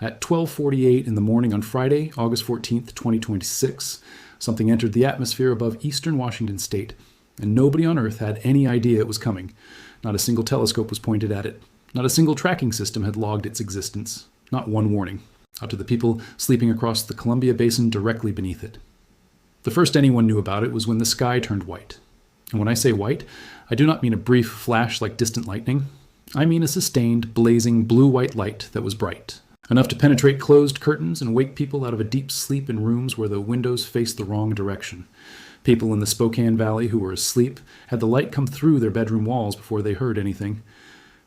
At 12:48 in the morning on Friday, August 14th, 2026, something entered the atmosphere above eastern Washington state, and nobody on Earth had any idea it was coming. Not a single telescope was pointed at it. Not a single tracking system had logged its existence. Not one warning. Out to the people sleeping across the Columbia Basin directly beneath it. The first anyone knew about it was when the sky turned white. And when I say white, I do not mean a brief flash like distant lightning. I mean a sustained, blazing, blue-white light that was bright. Enough to penetrate closed curtains and wake people out of a deep sleep in rooms where the windows faced the wrong direction. People in the Spokane Valley who were asleep had the light come through their bedroom walls before they heard anything.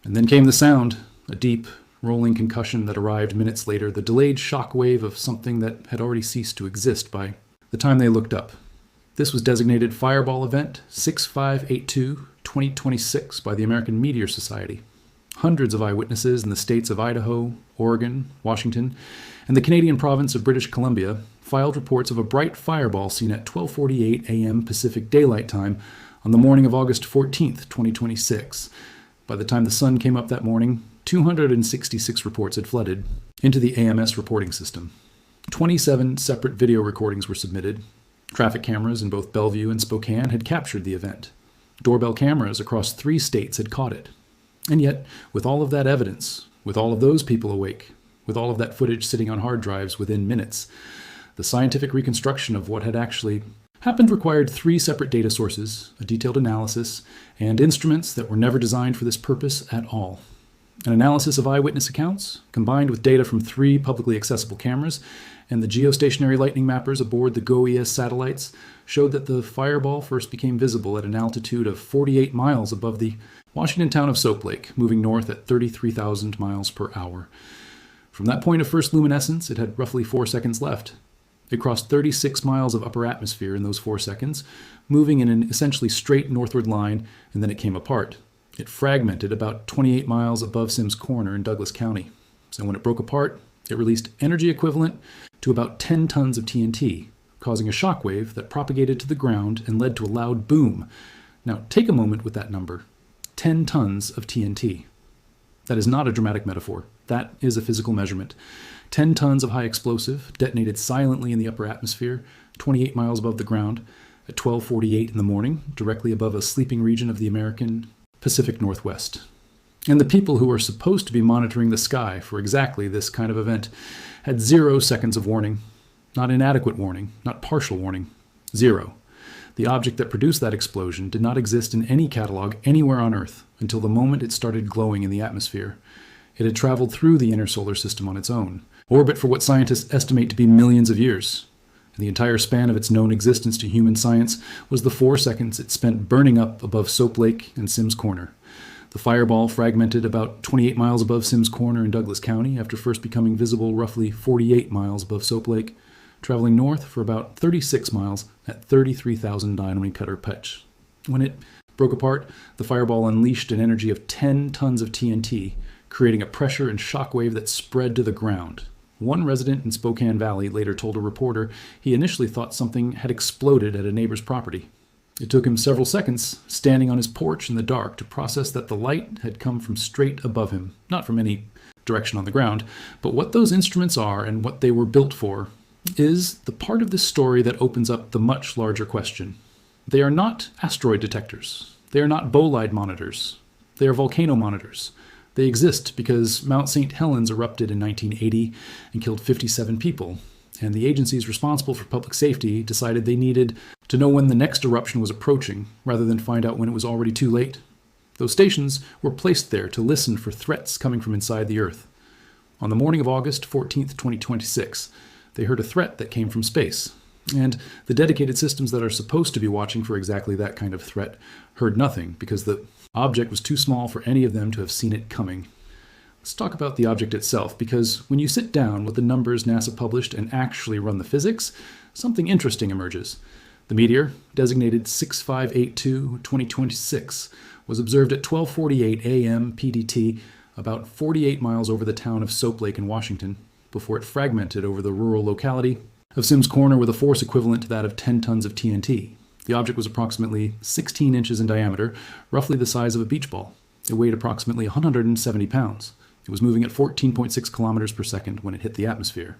And then came the sound, a deep, rolling concussion that arrived minutes later, the delayed shock wave of something that had already ceased to exist by the time they looked up. This was designated Fireball Event 6582-2026 by the American Meteor Society. Hundreds of eyewitnesses in the states of Idaho, Oregon, Washington, and the Canadian province of British Columbia filed reports of a bright fireball seen at 12:48 a.m. Pacific Daylight Time on the morning of August 14th, 2026. By the time the sun came up that morning, 266 reports had flooded into the AMS reporting system. 27 separate video recordings were submitted. Traffic cameras in both Bellevue and Spokane had captured the event. Doorbell cameras across 3 states had caught it. And yet, with all of that evidence, with all of those people awake, with all of that footage sitting on hard drives within minutes, the scientific reconstruction of what had actually happened required 3 separate data sources, a detailed analysis, and instruments that were never designed for this purpose at all. An analysis of eyewitness accounts, combined with data from 3 publicly accessible cameras, and the geostationary lightning mappers aboard the GOES satellites showed that the fireball first became visible at an altitude of 48 miles above the Washington town of Soap Lake, moving north at 33,000 miles per hour. From that point of first luminescence, it had roughly 4 seconds left. It crossed 36 miles of upper atmosphere in those 4 seconds, moving in an essentially straight northward line, and then it came apart. It fragmented about 28 miles above Sims Corner in Douglas County. So when it broke apart, it released energy equivalent to about 10 tons of TNT, causing a shock wave that propagated to the ground and led to a loud boom. Now, take a moment with that number. 10 tons of TNT. That is not a dramatic metaphor. That is a physical measurement. 10 tons of high explosive detonated silently in the upper atmosphere, 28 miles above the ground, at 12:48 in the morning, directly above a sleeping region of the American Pacific Northwest. And the people who were supposed to be monitoring the sky for exactly this kind of event had 0 seconds of warning. Not inadequate warning, not partial warning. 0. The object that produced that explosion did not exist in any catalog anywhere on Earth until the moment it started glowing in the atmosphere. It had traveled through the inner solar system on its own, orbit for what scientists estimate to be millions of years. And the entire span of its known existence to human science was the 4 seconds it spent burning up above Soap Lake and Sims Corner. The fireball fragmented about 28 miles above Sims Corner in Douglas County after first becoming visible roughly 48 miles above Soap Lake, traveling north for about 36 miles at 33,000 dynamite cutter pitch. When it broke apart, the fireball unleashed an energy of 10 tons of TNT, creating a pressure and shock wave that spread to the ground. One resident in Spokane Valley later told a reporter he initially thought something had exploded at a neighbor's property. It took him several seconds, standing on his porch in the dark, to process that the light had come from straight above him, not from any direction on the ground. But what those instruments are and what they were built for is the part of this story that opens up the much larger question. They are not asteroid detectors. They are not bolide monitors. They are volcano monitors. They exist because Mount St. Helens erupted in 1980 and killed 57 people, and the agencies responsible for public safety decided they needed to know when the next eruption was approaching, rather than find out when it was already too late. Those stations were placed there to listen for threats coming from inside the Earth. On the morning of August 14th, 2026, they heard a threat that came from space, and the dedicated systems that are supposed to be watching for exactly that kind of threat heard nothing because the object was too small for any of them to have seen it coming. Let's talk about the object itself, because when you sit down with the numbers NASA published and actually run the physics, something interesting emerges. The meteor, designated 6582-2026, was observed at 12:48 a.m. PDT, about 48 miles over the town of Soap Lake in Washington, before it fragmented over the rural locality of Sims Corner with a force equivalent to that of 10 tons of TNT. The object was approximately 16 inches in diameter, roughly the size of a beach ball. It weighed approximately 170 pounds. It was moving at 14.6 kilometers per second when it hit the atmosphere.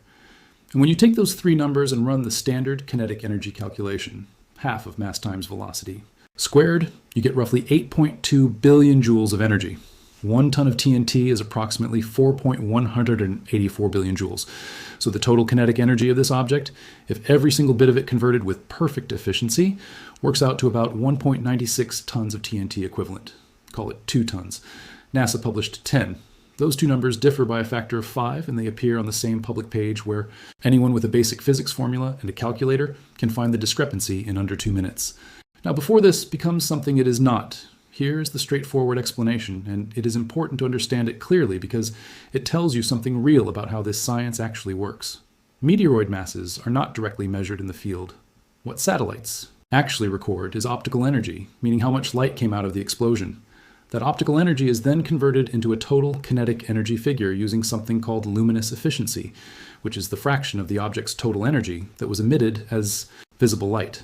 And when you take those three numbers and run the standard kinetic energy calculation, half of mass times velocity, squared, you get roughly 8.2 billion joules of energy. 1 ton of TNT is approximately 4.184 billion joules. So the total kinetic energy of this object, if every single bit of it converted with perfect efficiency, works out to about 1.96 tons of TNT equivalent. Call it 2 tons. NASA published 10. Those two numbers differ by a factor of 5, and they appear on the same public page where anyone with a basic physics formula and a calculator can find the discrepancy in under 2 minutes. Now, before this becomes something it is not, here's the straightforward explanation, and it is important to understand it clearly because it tells you something real about how this science actually works. Meteoroid masses are not directly measured in the field. What satellites actually record is optical energy, meaning how much light came out of the explosion. That optical energy is then converted into a total kinetic energy figure using something called luminous efficiency, which is the fraction of the object's total energy that was emitted as visible light.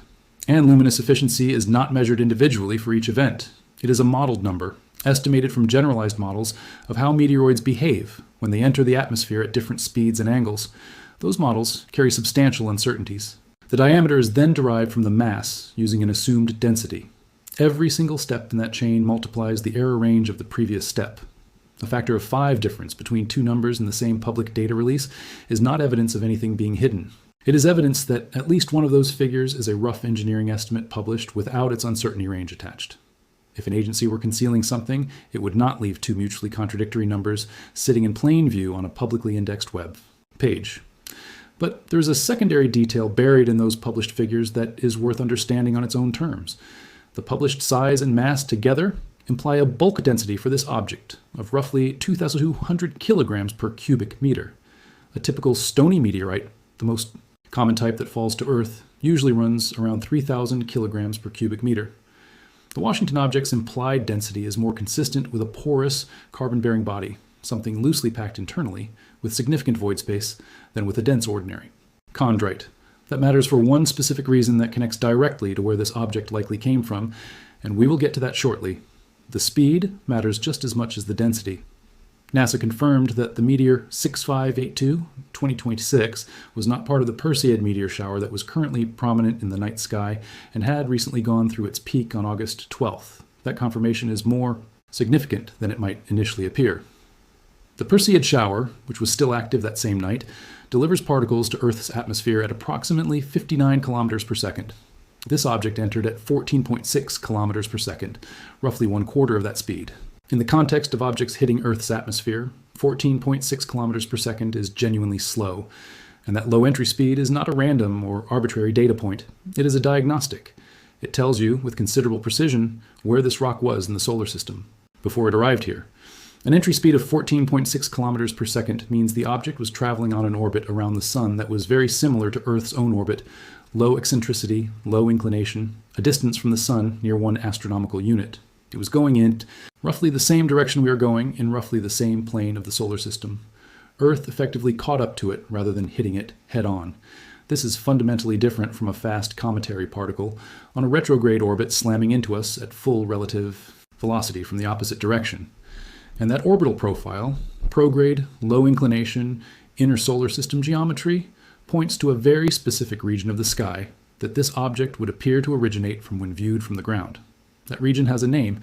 And luminous efficiency is not measured individually for each event. It is a modeled number, estimated from generalized models of how meteoroids behave when they enter the atmosphere at different speeds and angles. Those models carry substantial uncertainties. The diameter is then derived from the mass using an assumed density. Every single step in that chain multiplies the error range of the previous step. A factor of 5 difference between two numbers in the same public data release is not evidence of anything being hidden. It is evidence that at least one of those figures is a rough engineering estimate published without its uncertainty range attached. If an agency were concealing something, it would not leave two mutually contradictory numbers sitting in plain view on a publicly indexed web page. But there's a secondary detail buried in those published figures that is worth understanding on its own terms. The published size and mass together imply a bulk density for this object of roughly 2,200 kilograms per cubic meter. A typical stony meteorite, the most common type that falls to Earth, usually runs around 3,000 kilograms per cubic meter. The Washington object's implied density is more consistent with a porous, carbon-bearing body, something loosely packed internally, with significant void space, than with a dense ordinary. Chondrite. That matters for one specific reason that connects directly to where this object likely came from, and we will get to that shortly. The speed matters just as much as the density. NASA confirmed that the meteor 6582, 2026, was not part of the Perseid meteor shower that was currently prominent in the night sky and had recently gone through its peak on August 12th. That confirmation is more significant than it might initially appear. The Perseid shower, which was still active that same night, delivers particles to Earth's atmosphere at approximately 59 kilometers per second. This object entered at 14.6 kilometers per second, roughly 1/4 of that speed. In the context of objects hitting Earth's atmosphere, 14.6 kilometers per second is genuinely slow, and that low entry speed is not a random or arbitrary data point. It is a diagnostic. It tells you, with considerable precision, where this rock was in the solar system before it arrived here. An entry speed of 14.6 kilometers per second means the object was traveling on an orbit around the Sun that was very similar to Earth's own orbit, low eccentricity, low inclination, a distance from the Sun near 1 astronomical unit. It was going in roughly the same direction we are going in roughly the same plane of the solar system. Earth effectively caught up to it rather than hitting it head on. This is fundamentally different from a fast cometary particle on a retrograde orbit slamming into us at full relative velocity from the opposite direction. And that orbital profile, prograde, low inclination, inner solar system geometry, points to a very specific region of the sky that this object would appear to originate from when viewed from the ground. That region has a name.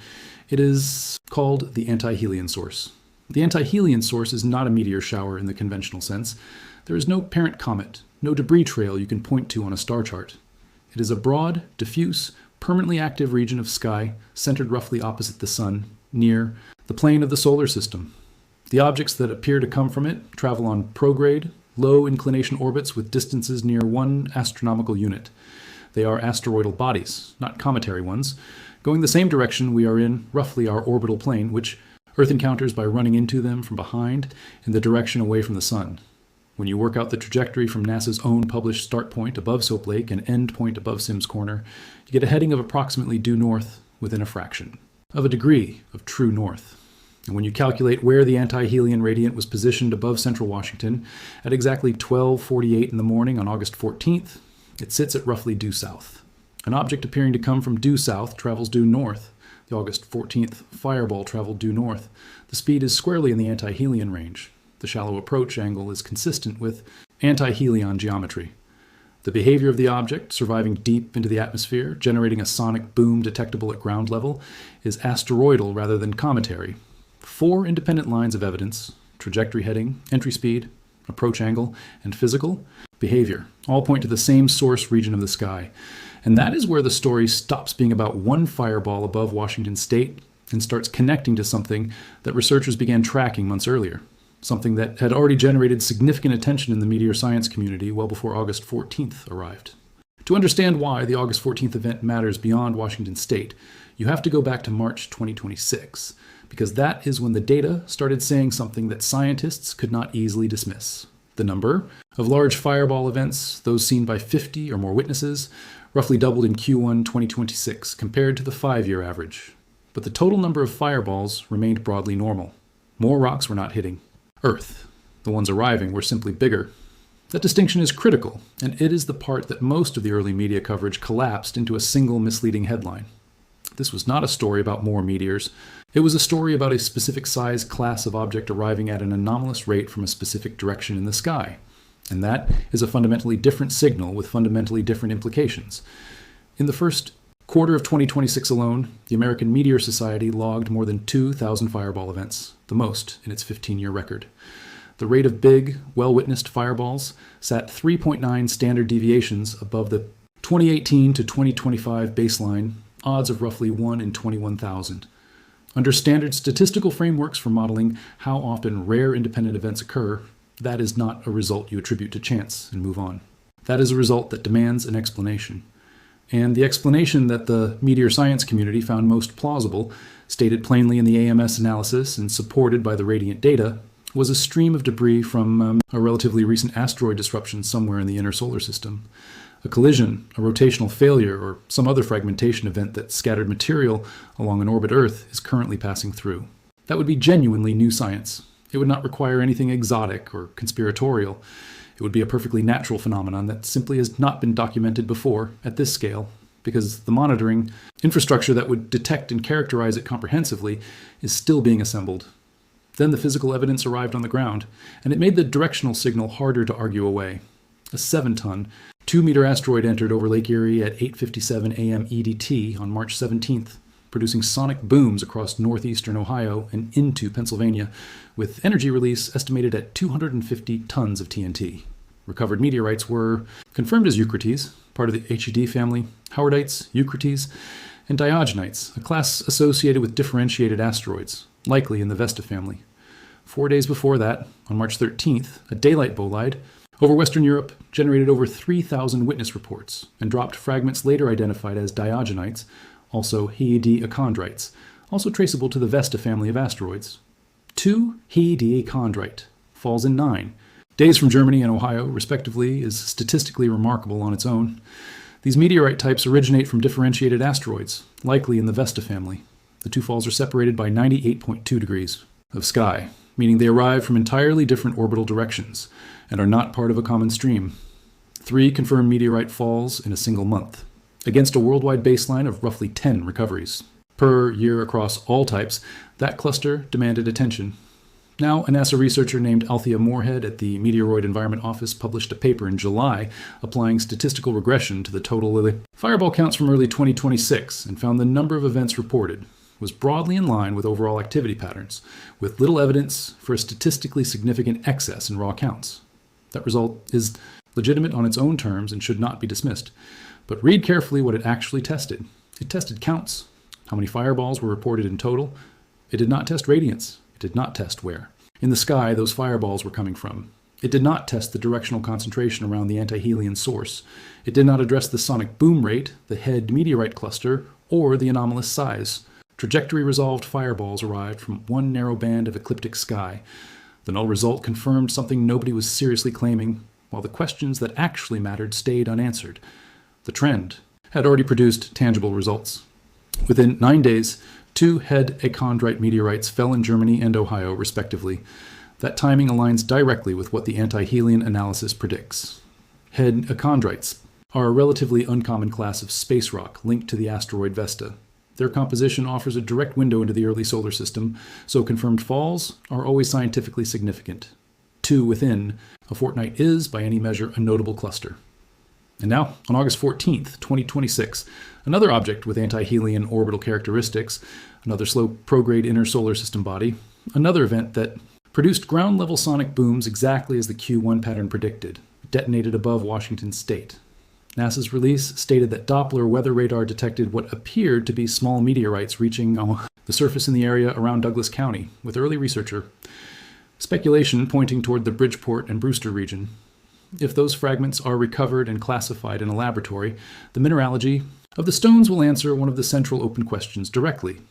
It is called the anti-helion source. The anti-helion source is not a meteor shower in the conventional sense. There is no parent comet, no debris trail you can point to on a star chart. It is a broad, diffuse, permanently active region of sky centered roughly opposite the Sun, near the plane of the solar system. The objects that appear to come from it travel on prograde, low inclination orbits with distances near 1 astronomical unit. They are asteroidal bodies, not cometary ones, going the same direction we are in roughly our orbital plane, which Earth encounters by running into them from behind in the direction away from the Sun. When you work out the trajectory from NASA's own published start point above Soap Lake and end point above Sims Corner, you get a heading of approximately due north within a fraction of a degree of true north. And when you calculate where the anti-helion radiant was positioned above central Washington at exactly 12:48 in the morning on August 14th, it sits at roughly due south. An object appearing to come from due south travels due north. The August 14th fireball traveled due north. The speed is squarely in the anti-helion range. The shallow approach angle is consistent with anti-helion geometry. The behavior of the object, surviving deep into the atmosphere, generating a sonic boom detectable at ground level, is asteroidal rather than cometary. 4 independent lines of evidence, trajectory heading, entry speed, approach angle, and physical behavior, all point to the same source region of the sky. And that is where the story stops being about one fireball above Washington state and starts connecting to something that researchers began tracking months earlier, something that had already generated significant attention in the meteor science community well before August 14th arrived. To understand why the August 14th event matters beyond Washington state, you have to go back to March 2026, because that is when the data started saying something that scientists could not easily dismiss. The number of large fireball events, those seen by 50 or more witnesses, roughly doubled in Q1 2026 compared to the 5-year average. But the total number of fireballs remained broadly normal. More rocks were not hitting Earth. The ones arriving were simply bigger. That distinction is critical, and it is the part that most of the early media coverage collapsed into a single misleading headline. This was not a story about more meteors. It was a story about a specific size class of object arriving at an anomalous rate from a specific direction in the sky. And that is a fundamentally different signal with fundamentally different implications. In the first quarter of 2026 alone, the American Meteor Society logged more than 2,000 fireball events, the most in its 15-year record. The rate of big, well-witnessed fireballs sat 3.9 standard deviations above the 2018 to 2025 baseline, odds of roughly 1 in 21,000. Under standard statistical frameworks for modeling how often rare independent events occur, that is not a result you attribute to chance and move on. That is a result that demands an explanation. And the explanation that the meteor science community found most plausible, stated plainly in the AMS analysis and supported by the radiant data, was a stream of debris from a relatively recent asteroid disruption somewhere in the inner solar system. A collision, a rotational failure, or some other fragmentation event that scattered material along an orbit Earth is currently passing through. That would be genuinely new science. It would not require anything exotic or conspiratorial. It would be a perfectly natural phenomenon that simply has not been documented before at this scale, because the monitoring infrastructure that would detect and characterize it comprehensively is still being assembled. Then the physical evidence arrived on the ground, and it made the directional signal harder to argue away. A 7-ton, 2-meter asteroid entered over Lake Erie at 8:57 a.m. EDT on March 17th, producing sonic booms across northeastern Ohio and into Pennsylvania, with energy release estimated at 250 tons of TNT. Recovered meteorites were confirmed as eucrites, part of the HED family, howardites, eucrites, and diogenites, a class associated with differentiated asteroids, likely in the Vesta family. 4 days before that, on March 13th, a daylight bolide over Western Europe generated over 3,000 witness reports and dropped fragments later identified as diogenites, also HED achondrites, also traceable to the Vesta family of asteroids. 2 HED achondrite falls in 9. Days from Germany and Ohio, respectively, is statistically remarkable on its own. These meteorite types originate from differentiated asteroids, likely in the Vesta family. The 2 falls are separated by 98.2 degrees of sky, meaning they arrive from entirely different orbital directions and are not part of a common stream. 3 confirmed meteorite falls in a single month, against a worldwide baseline of roughly 10 recoveries. Per year across all types, that cluster demanded attention. Now, a NASA researcher named Althea Moorhead at the Meteoroid Environment Office published a paper in July applying statistical regression to the total fireball counts from early 2026 and found the number of events reported was broadly in line with overall activity patterns, with little evidence for a statistically significant excess in raw counts. That result is legitimate on its own terms and should not be dismissed. But read carefully what it actually tested. It tested counts, how many fireballs were reported in total. It did not test radiance. It did not test where in the sky those fireballs were coming from. It did not test the directional concentration around the anti-helion source. It did not address the sonic boom rate, the head meteorite cluster, or the anomalous size. Trajectory-resolved fireballs arrived from one narrow band of ecliptic sky. The null result confirmed something nobody was seriously claiming, while the questions that actually mattered stayed unanswered. The trend had already produced tangible results. Within 9 days, 2 head achondrite meteorites fell in Germany and Ohio, respectively. That timing aligns directly with what the anti-helion analysis predicts. Head achondrites are a relatively uncommon class of space rock linked to the asteroid Vesta. Their composition offers a direct window into the early solar system, so confirmed falls are always scientifically significant. 2 within a fortnight is, by any measure, a notable cluster. And now, on August 14th, 2026, another object with anti-helion orbital characteristics, another slow prograde inner solar system body, another event that produced ground-level sonic booms exactly as the Q1 pattern predicted, detonated above Washington state. NASA's release stated that Doppler weather radar detected what appeared to be small meteorites reaching the surface in the area around Douglas County, with early researcher speculation pointing toward the Bridgeport and Brewster region. If those fragments are recovered and classified in a laboratory, the mineralogy of the stones will answer one of the central open questions directly.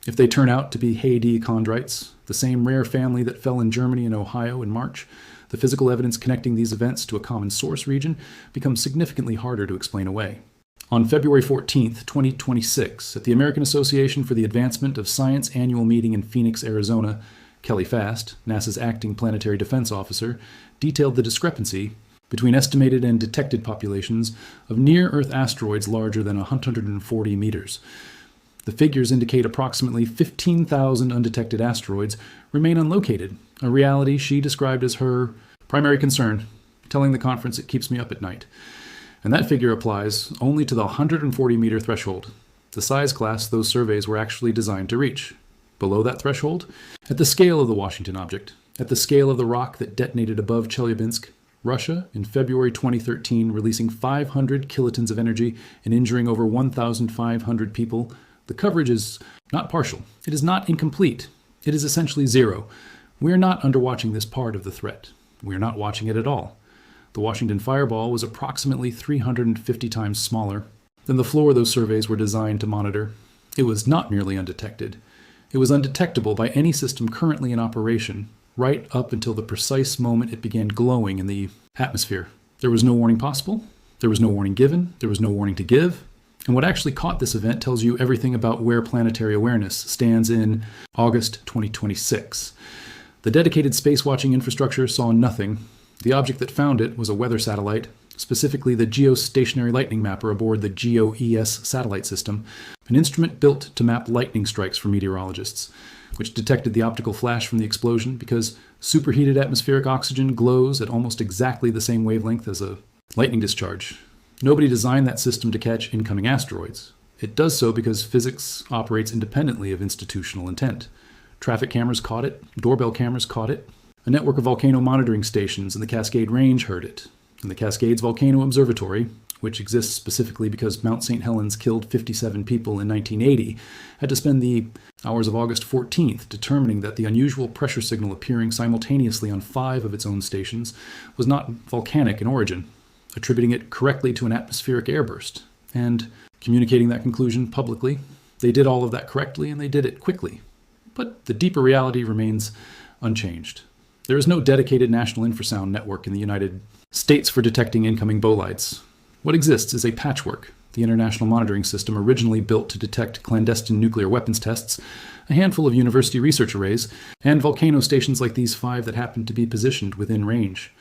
If they turn out to be Haiti achondrites, the same rare family that fell in Germany and Ohio in March, the physical evidence connecting these events to a common source region becomes significantly harder to explain away. On February 14, 2026, at the American Association for the Advancement of Science annual meeting in Phoenix, Arizona, Kelly Fast, NASA's acting planetary defense officer, detailed the discrepancy between estimated and detected populations of near-Earth asteroids larger than 140 meters. The figures indicate approximately 15,000 undetected asteroids remain unlocated, a reality she described as her primary concern, telling the conference it keeps me up at night. And that figure applies only to the 140-meter threshold, the size class those surveys were actually designed to reach. Below that threshold, at the scale of the Washington object, at the scale of the rock that detonated above Chelyabinsk, Russia, in February 2013, releasing 500 kilotons of energy and injuring over 1,500 people, the coverage is not partial. It is not incomplete. It is essentially zero. We are not underwatching this part of the threat. We are not watching it at all. The Washington fireball was approximately 350 times smaller than the floor those surveys were designed to monitor. It was not merely undetected. It was undetectable by any system currently in operation, right up until the precise moment it began glowing in the atmosphere. There was no warning possible. There was no warning given. There was no warning to give. And what actually caught this event tells you everything about where planetary awareness stands in August 2026. The dedicated space-watching infrastructure saw nothing. The object that found it was a weather satellite, specifically the geostationary lightning mapper aboard the GEOS satellite system, an instrument built to map lightning strikes for meteorologists, which detected the optical flash from the explosion because superheated atmospheric oxygen glows at almost exactly the same wavelength as a lightning discharge. Nobody designed that system to catch incoming asteroids. It does so because physics operates independently of institutional intent. Traffic cameras caught it, doorbell cameras caught it, a network of volcano monitoring stations in the Cascade Range heard it, and the Cascades Volcano Observatory, which exists specifically because Mount St. Helens killed 57 people in 1980, had to spend the hours of August 14th determining that the unusual pressure signal appearing simultaneously on 5 of its own stations was not volcanic in origin, attributing it correctly to an atmospheric airburst, and communicating that conclusion publicly. They did all of that correctly, and they did it quickly. But the deeper reality remains unchanged. There is no dedicated national infrasound network in the United States for detecting incoming bolides. What exists is a patchwork, the international monitoring system originally built to detect clandestine nuclear weapons tests, a handful of university research arrays, and volcano stations like these 5 that happen to be positioned within range.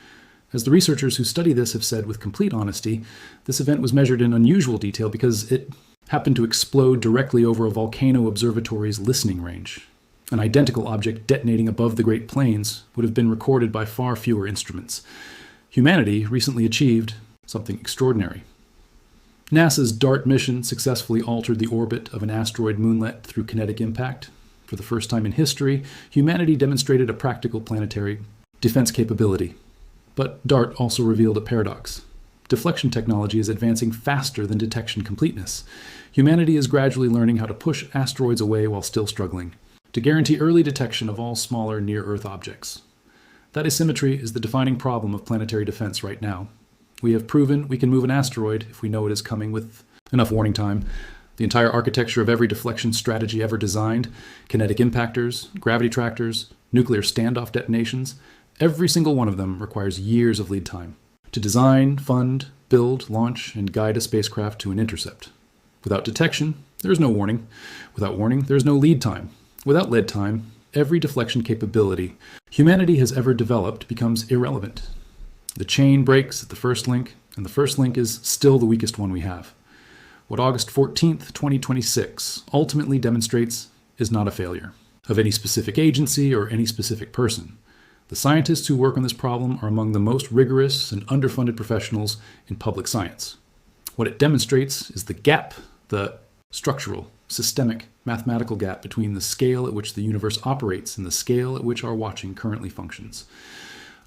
As the researchers who study this have said with complete honesty, this event was measured in unusual detail because it happened to explode directly over a volcano observatory's listening range. An identical object detonating above the Great Plains would have been recorded by far fewer instruments. Humanity recently achieved something extraordinary. NASA's DART mission successfully altered the orbit of an asteroid moonlet through kinetic impact. For the first time in history, humanity demonstrated a practical planetary defense capability. But DART also revealed a paradox. Deflection technology is advancing faster than detection completeness. Humanity is gradually learning how to push asteroids away while still struggling, to guarantee early detection of all smaller near-Earth objects. That asymmetry is the defining problem of planetary defense right now. We have proven we can move an asteroid if we know it is coming with enough warning time. The entire architecture of every deflection strategy ever designed, kinetic impactors, gravity tractors, nuclear standoff detonations, every single one of them requires years of lead time to design, fund, build, launch, and guide a spacecraft to an intercept. Without detection, there is no warning. Without warning, there is no lead time. Without lead time, every deflection capability humanity has ever developed becomes irrelevant. The chain breaks at the first link, and the first link is still the weakest one we have. What August 14th, 2026 ultimately demonstrates is not a failure of any specific agency or any specific person. The scientists who work on this problem are among the most rigorous and underfunded professionals in public science. What it demonstrates is the gap, the structural, systemic, mathematical gap between the scale at which the universe operates and the scale at which our watching currently functions.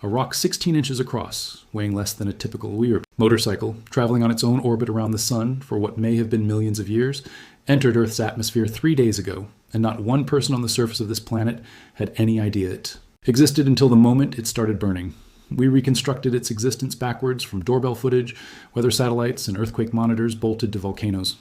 A rock 16 inches across, weighing less than a typical Weir motorcycle, traveling on its own orbit around the sun for what may have been millions of years, entered Earth's atmosphere 3 days ago, and not one person on the surface of this planet had any idea it existed until the moment it started burning. We reconstructed its existence backwards from doorbell footage, weather satellites, and earthquake monitors bolted to volcanoes.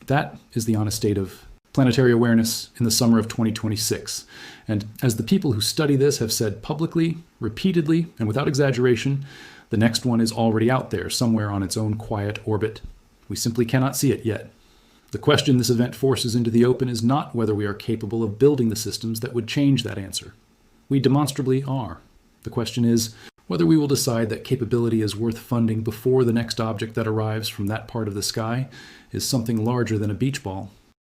That is the honest state of planetary awareness in the summer of 2026. And as the people who study this have said publicly, repeatedly, and without exaggeration, the next one is already out there, somewhere on its own quiet orbit. We simply cannot see it yet. The question this event forces into the open is not whether we are capable of building the systems that would change that answer. We demonstrably are. The question is whether we will decide that capability is worth funding before the next object that arrives from that part of the sky is something larger than a beach ball